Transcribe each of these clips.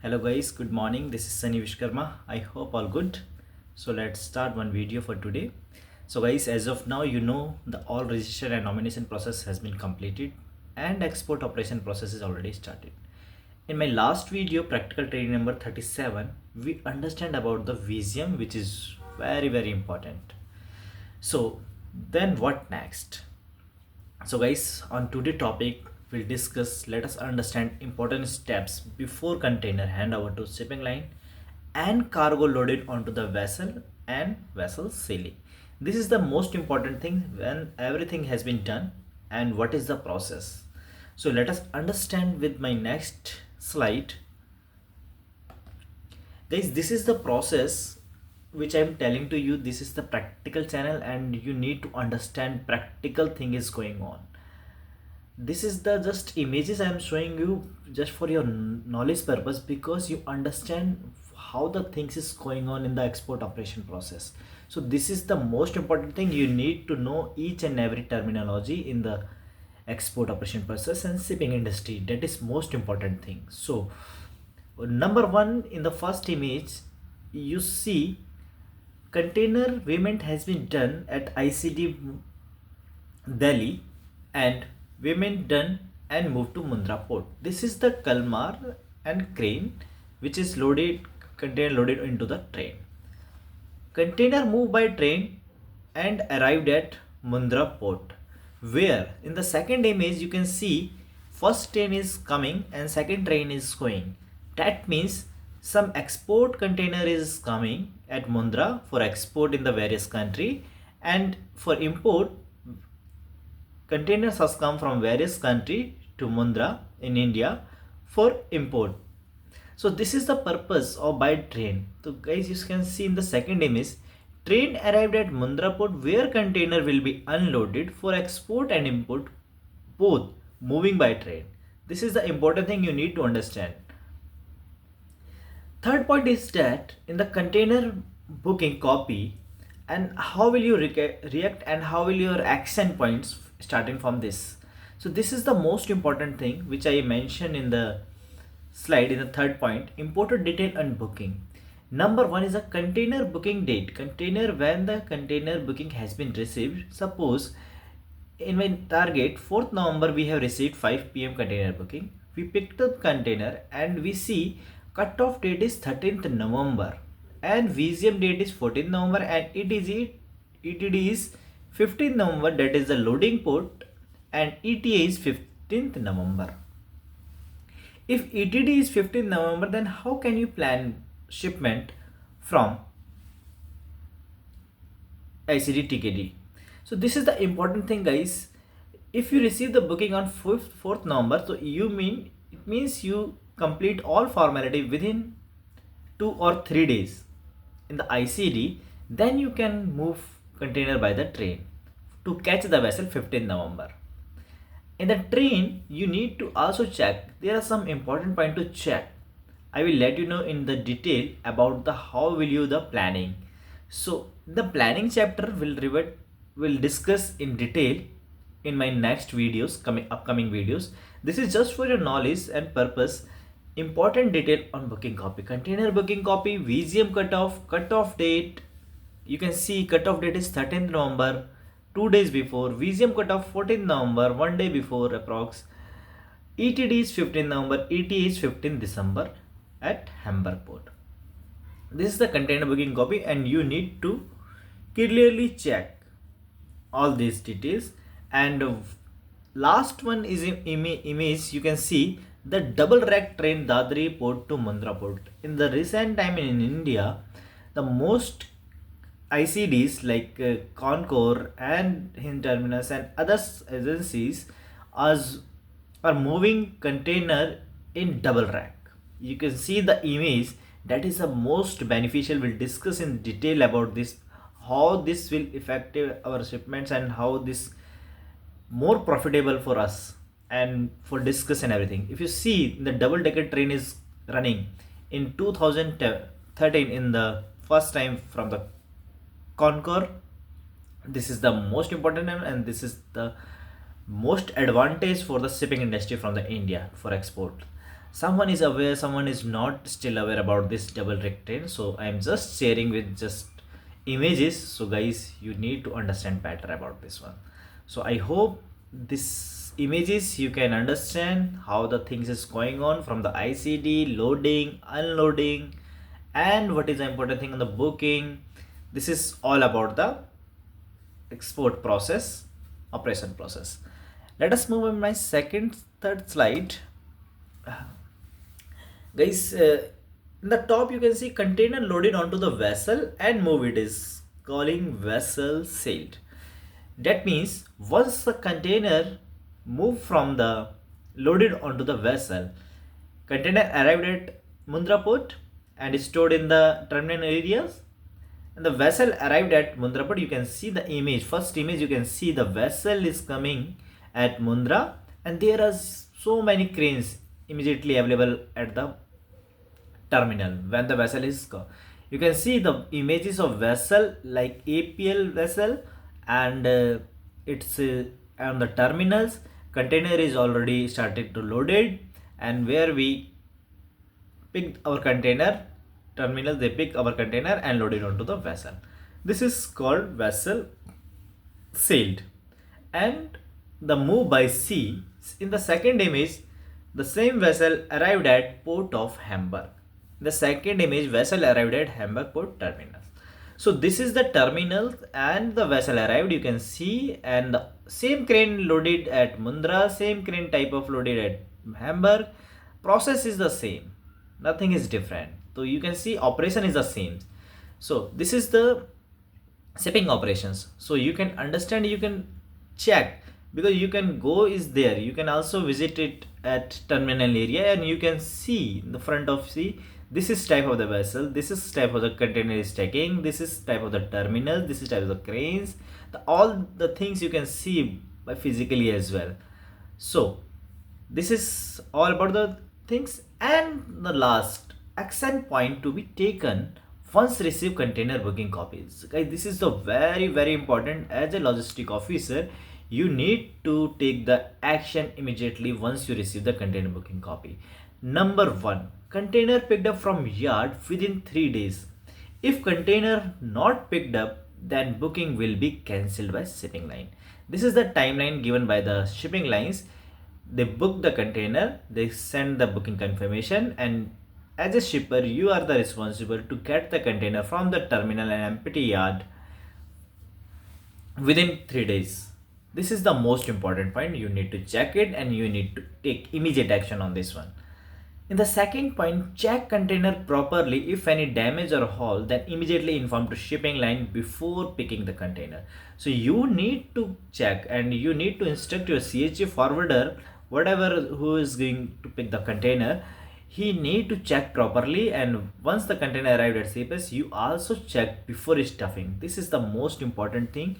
Hello guys, good morning. This is Sunny Vishkarma. I hope all good. So let's start one video for today. So guys, as of now, the all registration and nomination process has been completed and export operation process is already started. In my last video, practical training number 37, we understand about the Visium, which is very important. So then what next? So guys, on today topic we'll discuss, let us understand important steps before container handover to shipping line and cargo loaded onto the vessel and vessel sailing. This is the most important thing when everything has been done and what is the process. So let us understand with my next slide. Guys, this is the process which I'm telling to you. This is the practical channel and you need to understand practical thing is going on. This is the just images I'm showing you just for your knowledge purpose, because you understand how the things is going on in the export operation process. So this is the most important thing. You need to know each and every terminology in the export operation process and shipping industry. That is most important thing. So number one, in the first image you see container payment has been done at ICD Delhi and payment done and moved to Mundra port. This is the Kalmar and crane which is loaded, container loaded into the train. Container moved by train and arrived at Mundra port, where in the second image you can see first train is coming and second train is going. That means some export container is coming at Mundra for export in the various country, and for import containers has come from various country to Mundra in India for import. So this is the purpose of by train. So guys, you can see in the second image, train arrived at Mundra port where container will be unloaded for export and import, both moving by train. This is the important thing you need to understand. Third point is that in the container booking copy, and how will you react and how will your action points starting from this. So this is the most important thing which I mentioned in the slide in the third point, important detail and booking. Number one is a container booking date. Container, when the container booking has been received. Suppose in my target 4th November we have received 5 p.m. container booking. We picked up container and we see cutoff date is 13th November and VCM date is 14th November and ETD is 15th November, that is the loading port, and ETA is 15th November. If ETD is 15th November, then how can you plan shipment from ICD TKD? So this is the important thing, guys. If you receive the booking on 4th November, so it means you complete all formality within 2 or 3 days in the ICD, then you can move container by the train to catch the vessel 15th November. In the train, you need to also check. There are some important point to check. I will let you know in the detail about the how will you the planning. So the planning chapter will discuss in detail in my next videos, upcoming videos. This is just for your knowledge and purpose. Important detail on booking copy, container booking copy, VGM cutoff date. You can see cutoff date is 13th November, 2 days before. VGM cutoff 14th November, 1 day before approx. ETD is 15th November, ETA is 15th December at Hamburg port. This is the container booking copy and you need to clearly check all these details. And last one is in image. You can see the double rack train Dadri port to Mundra port. In the recent time in India, the most ICDs like Concor and Hind Terminus and other agencies are moving container in double rack. You can see the image. That is the most beneficial. We'll discuss in detail about this, how this will affect our shipments and how this more profitable for us and for discuss and everything. If you see, the double decker train is running in 2013 in the first time from the Concor. This is the most important and this is the most advantage for the shipping industry from the India for export. someone is aware, someone is not still aware about this double deck train. So I am just sharing with just images, so guys you need to understand better about this one. So I hope this images you can understand how the things is going on from the ICD, loading, unloading, and what is the important thing on the booking. This is all about the export process, operation process. Let us move on my second third slide. Guys, in the top you can see container loaded onto the vessel and move, it is calling vessel sailed. That means once the container moved from the loaded onto the vessel, container arrived at Mundra port and is stored in the terminal areas, and the vessel arrived at Mundra port. You can see the image, first image you can see the vessel is coming at Mundra, and there are so many cranes immediately available at the terminal when the vessel is you can see the images of vessel like APL vessel, and it's on the terminals. Container is already started to loaded, and where we picked our container, terminal they pick our container and load it onto the vessel. This is called vessel sailed. And the move by sea, in the second image the same vessel arrived at port of Hamburg. The second image vessel arrived at Hamburg port terminal. So this is the terminal and the vessel arrived, you can see, and the same crane loaded at Mundra, same crane type of loaded at Hamburg. Process is the same, nothing is different. So you can see operation is the same. So this is the shipping operations. So you can understand, you can check, because you can go is there, you can also visit it at terminal area and you can see in the front of sea this is type of the vessel, this is type of the container is taking, this is type of the terminal, this is type of the cranes, all the things you can see by physically as well. So this is all about the things. And the last action point to be taken once receive container booking copies. Guys, this is the very important. As a logistic officer, you need to take the action immediately once you receive the container booking copy. Number one, container picked up from yard within 3 days. If container not picked up, then booking will be cancelled by shipping line. This is the timeline given by the shipping lines. They book the container, they send the booking confirmation, and as a shipper you are the responsible to get the container from the terminal and empty yard within 3 days. This is the most important point. You need to check it and you need to take immediate action on this one. In the second point, check container properly. If any damage or hole, then immediately inform to shipping line before picking the container. So you need to check and you need to instruct your CHA forwarder, whatever who is going to pick the container, he need to check properly. And once the container arrived at CFS, you also check before stuffing. This is the most important thing.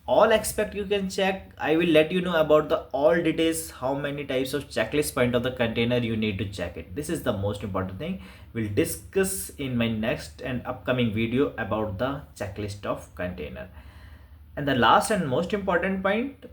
All aspect you can check. I will let you know about the all details, how many types of checklist point of the container you need to check it. This is the most important thing. We'll discuss in my next and upcoming video about the checklist of container. And the last and most important point,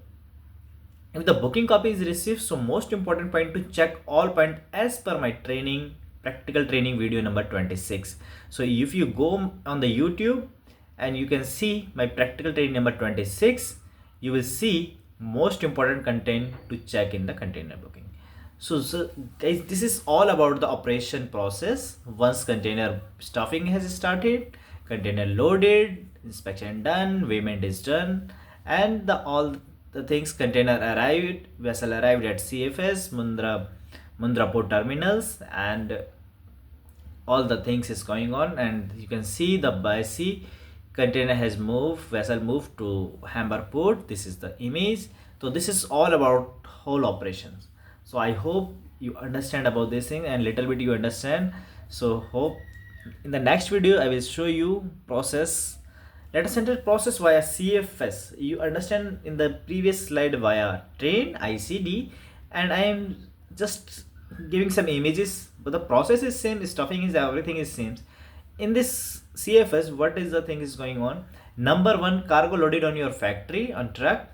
if the booking copy is received, so most important point to check all point as per my training, practical training video number 26. So if you go on the YouTube and you can see my practical training number 26, you will see most important content to check in the container booking. So guys, this is all about the operation process. Once container stuffing has started, container loaded, inspection done, payment is done, and all the things, container arrived, vessel arrived at CFS, Mundra port terminals, and all the things is going on. And you can see the by sea container has moved, vessel moved to Hamburg port. This is the image. So this is all about whole operations. So I hope you understand about this thing and little bit you understand. So hope in the next video I will show you process. Let us enter process via CFS. You understand in the previous slide via train, ICD, and I am just giving some images, but the process is same, stuffing is everything is same. In this CFS, what is the thing is going on? Number one, cargo loaded on your factory on truck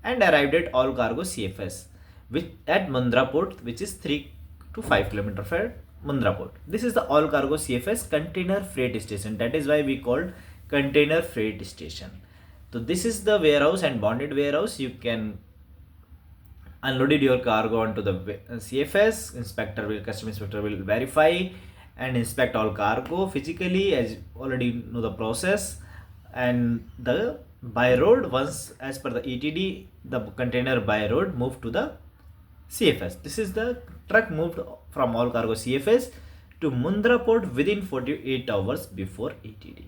and arrived at all cargo CFS, which at Mundra port, which is 3 to 5 km for Mundra port. This is the all cargo CFS container freight station. That is why we called container freight station. So this is the warehouse and bonded warehouse. You can unloaded your cargo onto the CFS. Custom inspector will verify and inspect all cargo physically, as you already know the process. And the by road, once as per the ETD, the container by road moved to the CFS. This is the truck moved from all cargo CFS to Mundra port within 48 hours before ETD.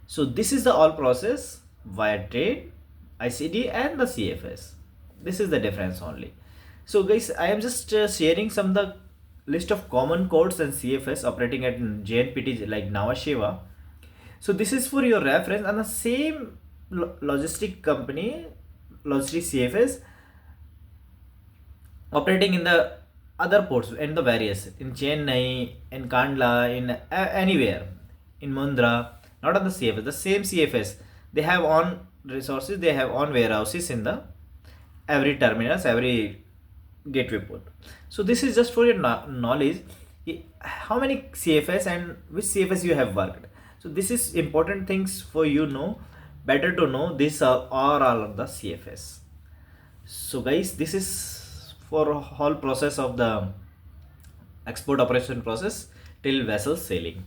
So this is the all process via train, ICD and the CFS. This is the difference only. So guys, I am just sharing some the list of common codes and CFS operating at JNPT like Navasheva. So this is for your reference, and the same logistic company, logistic CFS operating in the other ports in the various in Chennai, in Kandla, in anywhere, in Mundra, not on the CFS. The same CFS, they have on resources, they have on warehouses in the every terminals, every gateway port. So this is just for your knowledge, how many CFS and which CFS you have worked. So this is important things for you know, better to know these are all of the CFS. So guys, this is for whole process of the export operation process till vessel sailing.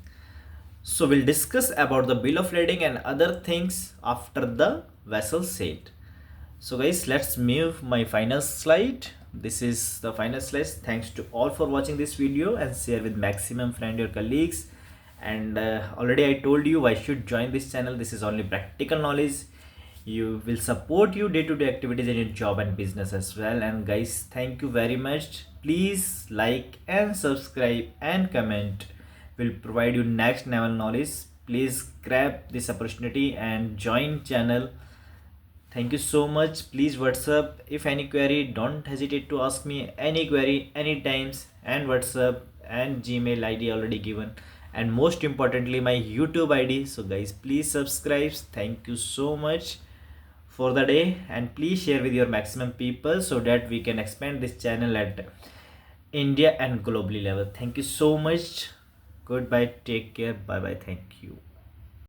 So we'll discuss about the bill of lading and other things after the vessel sailed. So guys, let's move my final slide. This is the final slide. Thanks to all for watching this video and share with maximum friend your colleagues. And already I told you why should join this channel. This is only practical knowledge. You will support you day-to-day activities in your job and business as well. And guys, thank you very much. Please like and subscribe and comment. Will provide you next level knowledge. Please grab this opportunity and join channel. Thank you so much. Please WhatsApp if any query. Don't hesitate to ask me any query anytimes, and WhatsApp and Gmail ID already given, and most importantly my YouTube ID. So guys, please subscribe. Thank you so much for the day, and please share with your maximum people so that we can expand this channel at India and globally level. Thank you so much. Goodbye. Take care. Bye bye. Thank you.